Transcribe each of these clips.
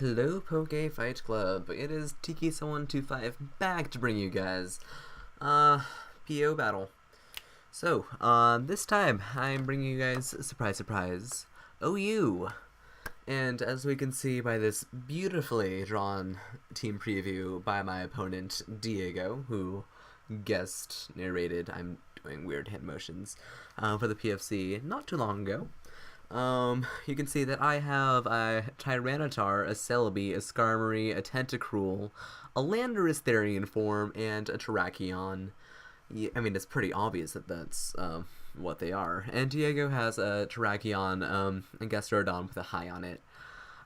Hello, Poke Fight Club. It is Tyki7125 back to bring you guys PO battle. So, this time I'm bringing you guys surprise, surprise, OU. And as we can see by this beautifully drawn team preview by my opponent Diego, who guest narrated, I'm doing weird hand motions, for the PFC not too long ago. You can see that I have a Tyranitar, a Celebi, a Skarmory, a Tentacruel, a Landorus Therian form, and a Terrakion. Yeah, I mean, it's pretty obvious that that's what they are. And Diego has a Terrakion, and Gastrodon with a high on it.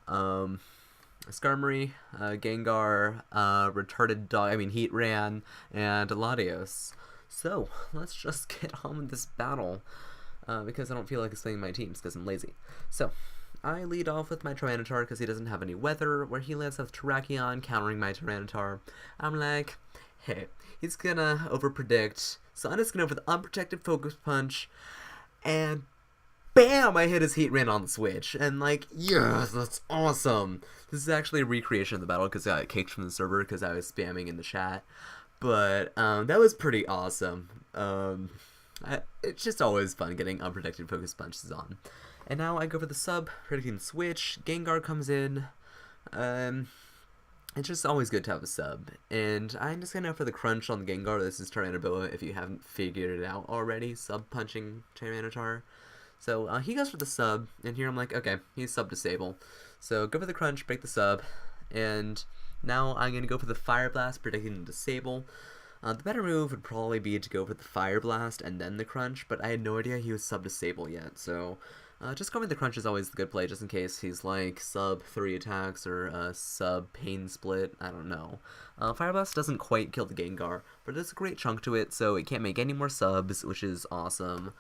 Skarmory, Gengar, Retarded Dog, Heatran, and Latios. So, let's just get on with this battle. Because I don't feel like explaining my teams, because I'm lazy. So, I lead off with my Tyranitar because he doesn't have any weather, where he lands with Terrakion, countering my Tyranitar. I'm like, hey, he's gonna overpredict, so I'm just gonna go for the unprotected Focus Punch, and BAM! I hit his Heatran on the switch, and like, yes, that's awesome! This is actually a recreation of the battle because I got kicked from the server because I was spamming in the chat, but that was pretty awesome. It's just always fun getting unprotected Focus Punches on. And now I go for the sub, predicting the switch, Gengar comes in, it's just always good to have a sub. And I'm just gonna go for the crunch on the Gengar. This is Tyranitar if you haven't figured it out already, sub-punching Tyranitar. So he goes for the sub, and here I'm like, okay, he's sub-disable. So go for the crunch, break the sub, and now I'm gonna go for the Fire Blast, predicting the disable. The better move would probably be to go for the Fire Blast and then the Crunch, but I had no idea he was sub-disable yet, so just going with the Crunch is always the good play, just in case he's like sub-3 attacks or sub-Pain Split, I don't know. Fire Blast doesn't quite kill the Gengar, but it does a great chunk to it, so it can't make any more subs, which is awesome.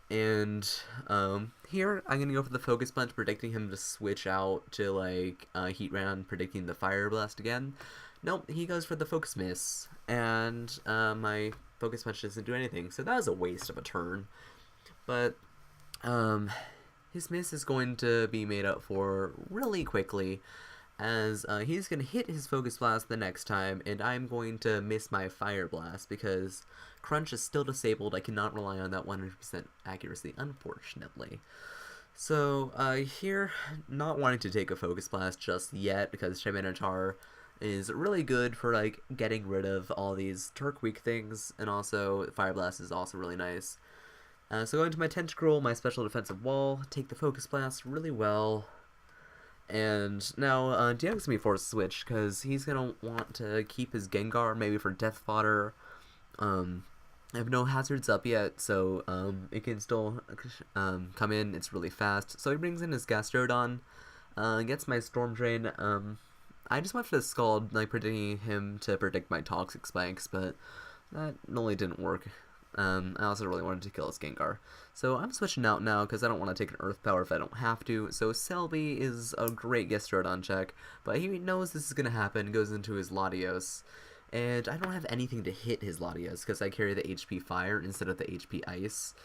And here I'm gonna go for the Focus Punch, predicting him to switch out to like Heatran, predicting the Fire Blast again. Nope, he goes for the Focus Miss, and my Focus Punch doesn't do anything, so that was a waste of a turn. But his miss is going to be made up for really quickly, as he's going to hit his Focus Blast the next time, and I'm going to miss my Fire Blast, because Crunch is still disabled. I cannot rely on that 100% accuracy, unfortunately. So here, not wanting to take a Focus Blast just yet, because Tyranitar is really good for like getting rid of all these Turk weak things, and also Fire Blast is also really nice. So going to my Tentacruel, my special defensive wall, take the Focus Blast really well, and now Diego's gonna be forced to switch because he's gonna want to keep his Gengar maybe for Death Fodder. I have no hazards up yet, so it can still come in. It's really fast. So he brings in his Gastrodon, gets my Storm Drain. I just went for the Scald, like predicting him to predict my Toxic Spikes, but that really didn't work. I also really wanted to kill his Gengar. So I'm switching out now because I don't want to take an Earth Power if I don't have to. So Celebi is a great Gastrodon check, but he knows this is going to happen, goes into his Latios. And I don't have anything to hit his Latios because I carry the HP Fire instead of the HP Ice.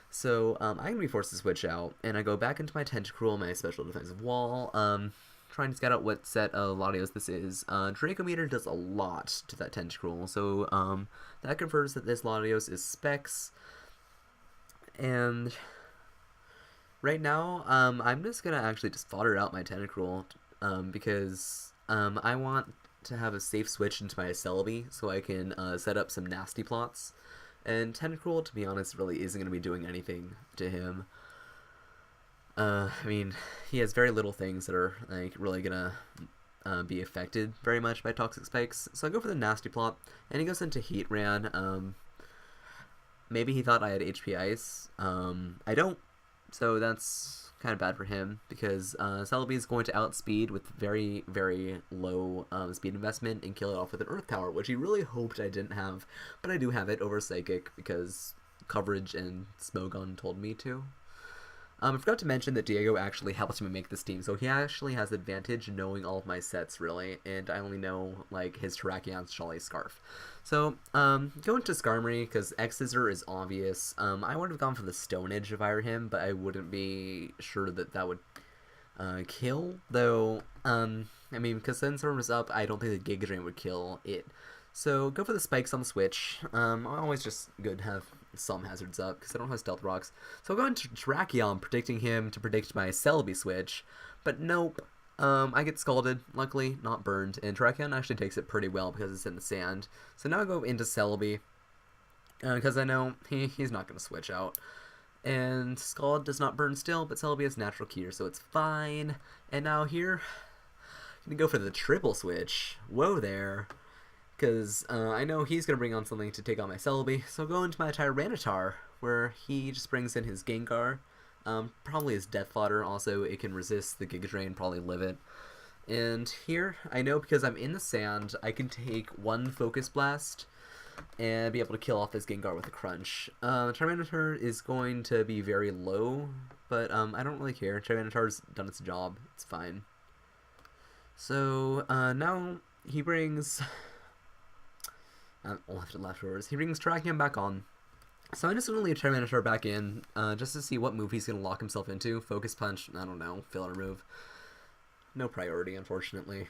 So I'm going to be forced to switch out, and I go back into my Tentacruel, my special defensive wall, trying to scout out what set of Latios this is. Dracometer does a lot to that Tentacruel, so that confirms that this Latios is Specs. And right now, I'm just gonna actually just fodder out my Tentacruel, because I want to have a safe switch into my Celebi, so I can set up some nasty plots. And Tentacruel, to be honest, really isn't gonna be doing anything to him. He has very little things that are like really gonna be affected very much by Toxic Spikes. So I go for the Nasty Plot, and he goes into Heatran. Maybe he thought I had HP Ice. I don't, so that's kind of bad for him, because Celebi is going to outspeed with very, very low speed investment and kill it off with an Earth Power, which he really hoped I didn't have, but I do have it over Psychic because coverage and Smogon told me to. I forgot to mention that Diego actually helped me make this team, so he actually has advantage knowing all of my sets, really, and I only know, like, his Terrakion, Shelly, Scarf. So, going to Skarmory, because X-Scissor is obvious. I would have gone for the Stone Edge if I were him, but I wouldn't be sure that that would kill, though I mean, because Sandstorm is up, I don't think the Giga Drain would kill it. So go for the spikes on the switch. Always just good to have some hazards up because I don't have stealth rocks. So I'll go into Terrakion, predicting him to predict my Celebi switch. But nope. I get scalded, luckily not burned, and Terrakion actually takes it pretty well because it's in the sand. So now I go into Celebi because I know he's not going to switch out. And Scald does not burn still, but Celebi has natural cure, so it's fine. And now here, I'm going to go for the triple switch. Whoa there. Because I know he's going to bring on something to take on my Celebi. So I'll go into my Tyranitar, where he just brings in his Gengar. Probably his Death Fodder. Also, it can resist the Giga Drain, probably live it. And here, I know because I'm in the sand, I can take one Focus Blast and be able to kill off this Gengar with a Crunch. Tyranitar is going to be very low, but I don't really care. Tyranitar's done its job. It's fine. So now he brings... leftovers. He brings Terrakion back on. So I'm just going to leave Tyranitar back in, just to see what move he's going to lock himself into. Focus Punch, I don't know, filler move. No priority, unfortunately.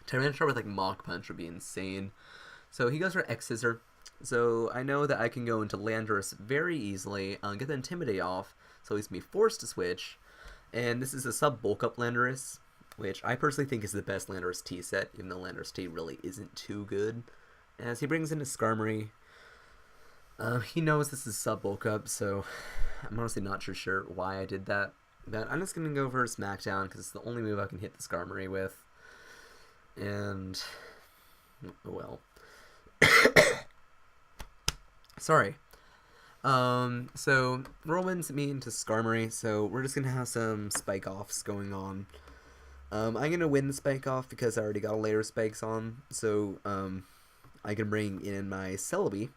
Tyranitar with, like, Mach Punch would be insane. So he goes for X-Scissor. So I know that I can go into Landorus very easily, get the Intimidate off, so he's going to be forced to switch. And this is a sub-bulk up Landorus, which I personally think is the best Landorus T set, even though Landorus T really isn't too good. As he brings in his Skarmory, he knows this is sub-bulk up, so I'm honestly not sure why I did that. But I'm just going to go for Smackdown, because it's the only move I can hit the Skarmory with. And, oh well. Sorry. So, Whirlwind's me into Skarmory, so we're just going to have some Spike-Offs going on. I'm going to win the Spike-Off because I already got a layer of Spikes on, so I can bring in my Celebi,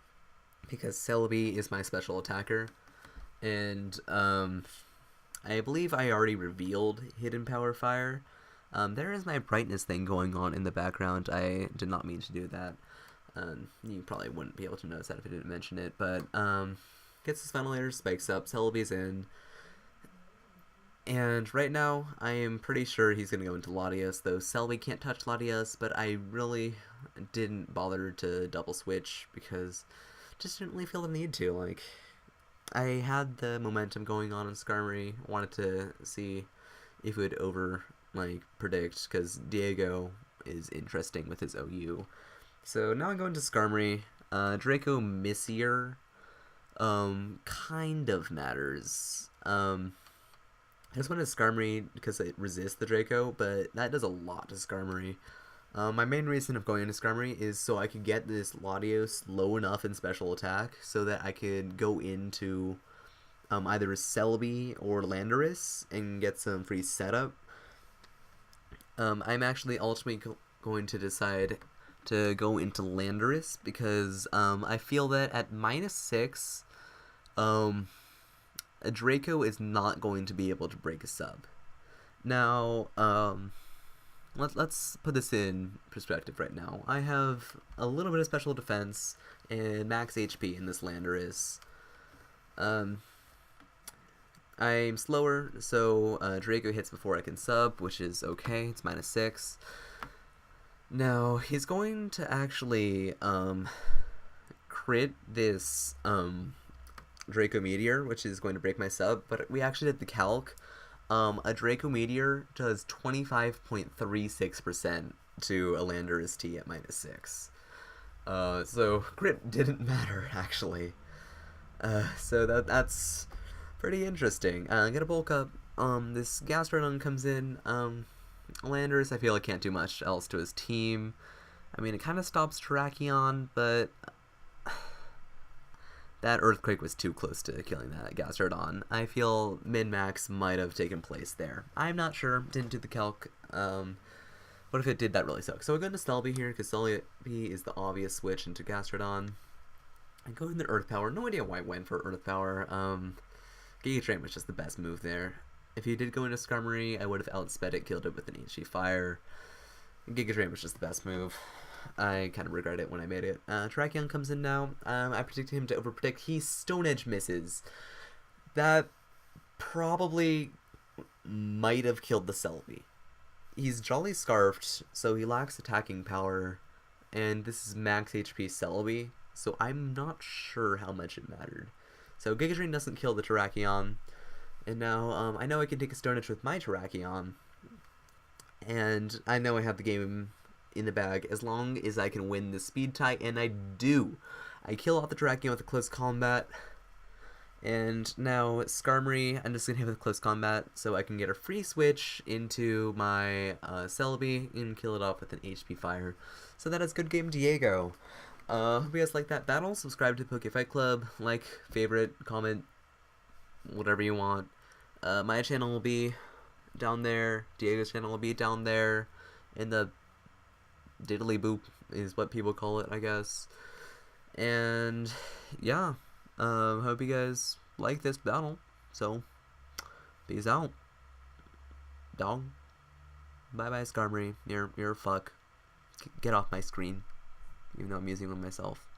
because Celebi is my special attacker, and I believe I already revealed Hidden Power Fire. There is my brightness thing going on in the background. I did not mean to do that. You probably wouldn't be able to notice that if I didn't mention it, but gets his final layer, spikes up, Celebi's in. And right now, I am pretty sure he's going to go into Latias, though Celebi can't touch Latias, but I really didn't bother to double switch because just didn't really feel the need to. Like, I had the momentum going on in Skarmory, wanted to see if it would predict, because Diego is interesting with his OU. So now I'm going to Skarmory. Draco Missier kind of matters. I just wanted Skarmory because it resists the Draco, but that does a lot to Skarmory. My main reason of going into Skarmory is so I could get this Latios low enough in special attack so that I could go into either Celebi or Landorus and get some free setup. I'm actually ultimately going to decide to go into Landorus because I feel that at -6, a Draco is not going to be able to break a sub. Now, let's put this in perspective right now. I have a little bit of special defense and max HP in this Landorus. I'm slower, so Draco hits before I can sub, which is okay. It's -6. Now, he's going to actually crit this Draco Meteor, which is going to break my sub, but we actually did the calc. A Draco Meteor does 25.36% to a Landorus T at -6. So crit didn't matter, actually. So that's pretty interesting. I'm gonna bulk up. This Gastrodon comes in. Landorus, I feel like can't do much else to his team. I mean, it kind of stops Terrakion, but that Earthquake was too close to killing that Gastrodon. I feel min-max might have taken place there. I'm not sure. Didn't do the calc. What if it did? That really sucks. So we're going to Celebi here, because Celebi is the obvious switch into Gastrodon. I go into Earth Power. No idea why I went for Earth Power. Giga Drain was just the best move there. If you did go into Skarmory, I would have outsped it, killed it with an HG Fire. Giga Drain was just the best move. I kind of regret it when I made it. Terrakion comes in now. I predicted him to overpredict. He Stone Edge misses. That probably might have killed the Celebi. he's Jolly Scarfed, so he lacks attacking power, and this is max HP Celebi, so I'm not sure how much it mattered. So Giga Drain doesn't kill the Terrakion, and now I know I can take a Stone Edge with my Terrakion, and I know I have the game in the bag as long as I can win the speed tie, and I do. I kill off the Terrakion with a close combat, and now Skarmory, I'm just going to hit with close combat so I can get a free switch into my Celebi and kill it off with an HP Fire. So that is good game, Diego. Hope you guys like that battle. Subscribe to Poke Fight Club, like, favorite, comment, whatever you want. My channel will be down there. Diego's channel will be down there. In the diddly boop is what people call it, I guess. And yeah, hope you guys like this battle. So, peace out, dog. Bye bye, Skarmory. You're a fuck. Get off my screen. Even though I'm using them myself.